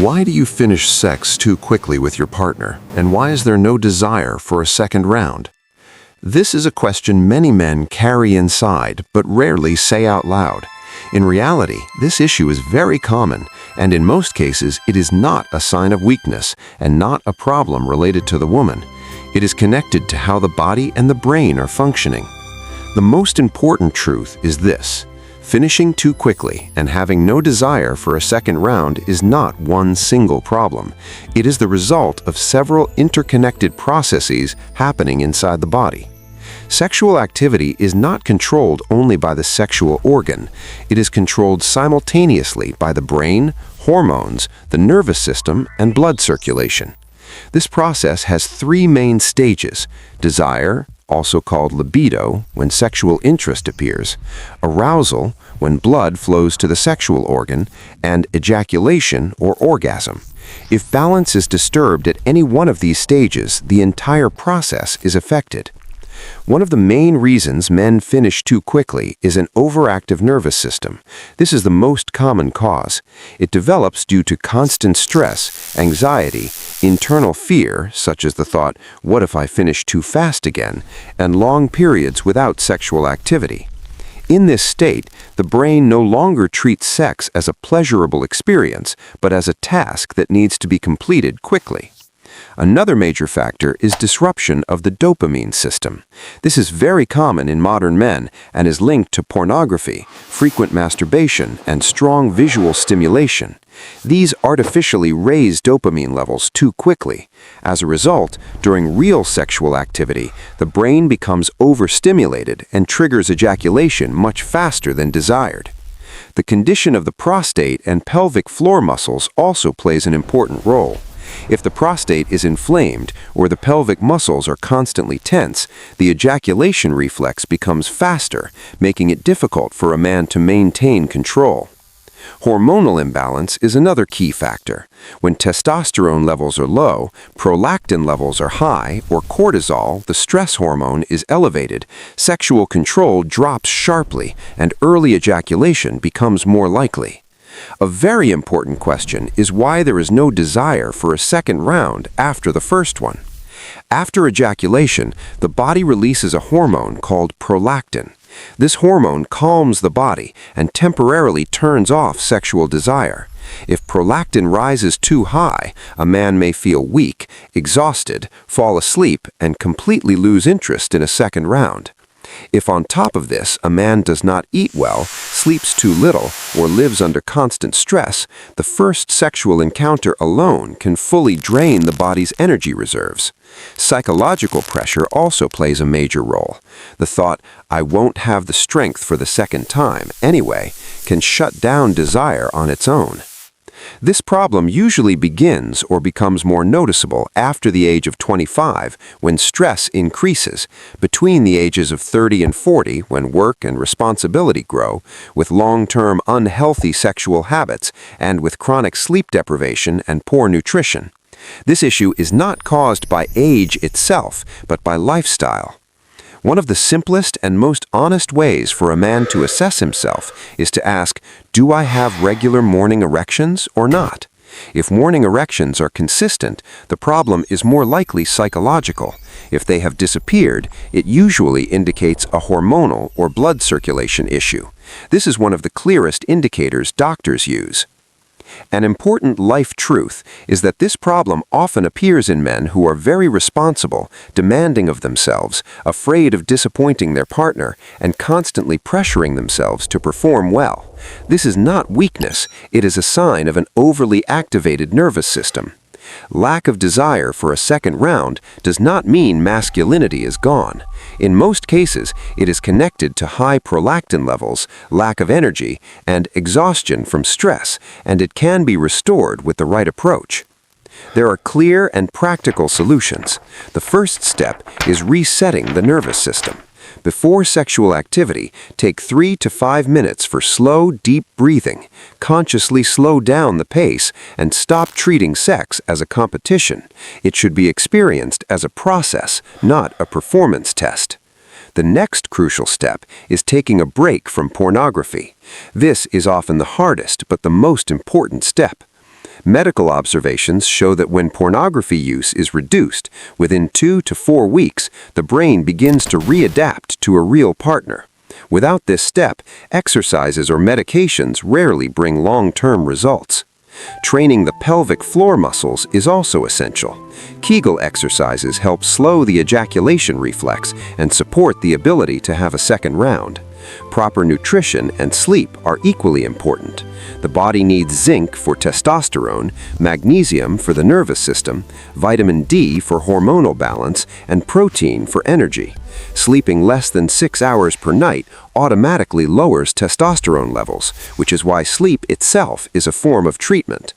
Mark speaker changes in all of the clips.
Speaker 1: Why do you finish sex too quickly with your partner, and why is there no desire for a second round? This is a question many men carry inside but rarely say out loud. In reality, this issue is very common, and in most cases it is not a sign of weakness and not a problem related to the woman. It is connected to how the body and the brain are functioning. The most important truth is this: finishing too quickly and having no desire for a second round is not one single problem. It is the result of several interconnected processes happening inside the body. Sexual activity is not controlled only by the sexual organ. It is controlled simultaneously by the brain, hormones, the nervous system, and blood circulation. This process has three main stages: desire, also called libido, when sexual interest appears; arousal, when blood flows to the sexual organ; and ejaculation or orgasm. If balance is disturbed at any one of these stages, the entire process is affected. One of the main reasons men finish too quickly is an overactive nervous system. This is the most common cause. It develops due to constant stress, anxiety, internal fear, such as the thought, "What if I finish too fast again?" and long periods without sexual activity. In this state, the brain no longer treats sex as a pleasurable experience, but as a task that needs to be completed quickly. Another major factor is disruption of the dopamine system. This is very common in modern men and is linked to pornography, frequent masturbation, and strong visual stimulation. These artificially raise dopamine levels too quickly. As a result, during real sexual activity, the brain becomes overstimulated and triggers ejaculation much faster than desired. The condition of the prostate and pelvic floor muscles also plays an important role. If the prostate is inflamed or the pelvic muscles are constantly tense, the ejaculation reflex becomes faster, making it difficult for a man to maintain control. Hormonal imbalance is another key factor. When testosterone levels are low, prolactin levels are high, or cortisol, the stress hormone, is elevated, sexual control drops sharply and early ejaculation becomes more likely. A very important question is why there is no desire for a second round after the first one. After ejaculation, the body releases a hormone called prolactin. This hormone calms the body and temporarily turns off sexual desire. If prolactin rises too high, a man may feel weak, exhausted, fall asleep, and completely lose interest in a second round. If on top of this a man does not eat well, sleeps too little, or lives under constant stress, the first sexual encounter alone can fully drain the body's energy reserves. Psychological pressure also plays a major role. The thought, "I won't have the strength for the second time anyway," can shut down desire on its own. This problem usually begins or becomes more noticeable after the age of 25, when stress increases, between the ages of 30 and 40, when work and responsibility grow, with long-term unhealthy sexual habits, and with chronic sleep deprivation and poor nutrition. This issue is not caused by age itself, but by lifestyle. One of the simplest and most honest ways for a man to assess himself is to ask, "Do I have regular morning erections or not?" If morning erections are consistent, the problem is more likely psychological. If they have disappeared, it usually indicates a hormonal or blood circulation issue. This is one of the clearest indicators doctors use. An important life truth is that this problem often appears in men who are very responsible, demanding of themselves, afraid of disappointing their partner, and constantly pressuring themselves to perform well. This is not weakness, it is a sign of an overly activated nervous system. Lack of desire for a second round does not mean masculinity is gone. In most cases, it is connected to high prolactin levels, lack of energy, and exhaustion from stress, and it can be restored with the right approach. There are clear and practical solutions. The first step is resetting the nervous system. Before sexual activity, take 3 to 5 minutes for slow, deep breathing. Consciously slow down the pace and stop treating sex as a competition. It should be experienced as a process, not a performance test. The next crucial step is taking a break from pornography. This is often the hardest but the most important step.
Speaker 2: Medical observations show that when pornography use is reduced, within 2 to 4 weeks, the brain begins to readapt to a real partner. Without this step, exercises or medications rarely bring long-term results. Training the pelvic floor muscles is also essential. Kegel exercises help slow the ejaculation reflex and support the ability to have a second round. Proper nutrition and sleep are equally important. The body needs zinc for testosterone, magnesium for the nervous system, vitamin D for hormonal balance, and protein for energy. Sleeping less than 6 hours per night automatically lowers testosterone levels, which is why sleep itself is a form of treatment.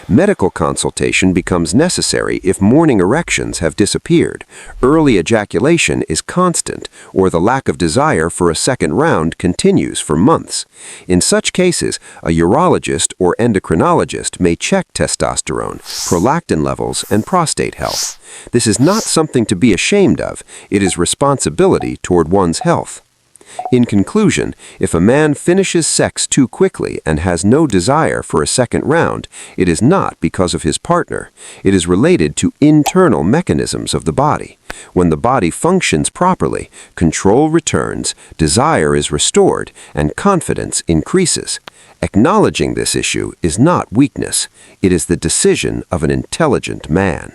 Speaker 2: Medical consultation becomes necessary if morning erections have disappeared, early ejaculation is constant, or the lack of desire for a second round continues for months. In such cases, a urologist or endocrinologist may check testosterone, prolactin levels, and prostate health. This is not something to be ashamed of, it is responsibility toward one's health. In conclusion, if a man finishes sex too quickly and has no desire for a second round, it is not because of his partner. It is related to internal mechanisms of the body. When the body functions properly, control returns, desire is restored, and confidence increases. Acknowledging this issue is not weakness. It is the decision of an intelligent man.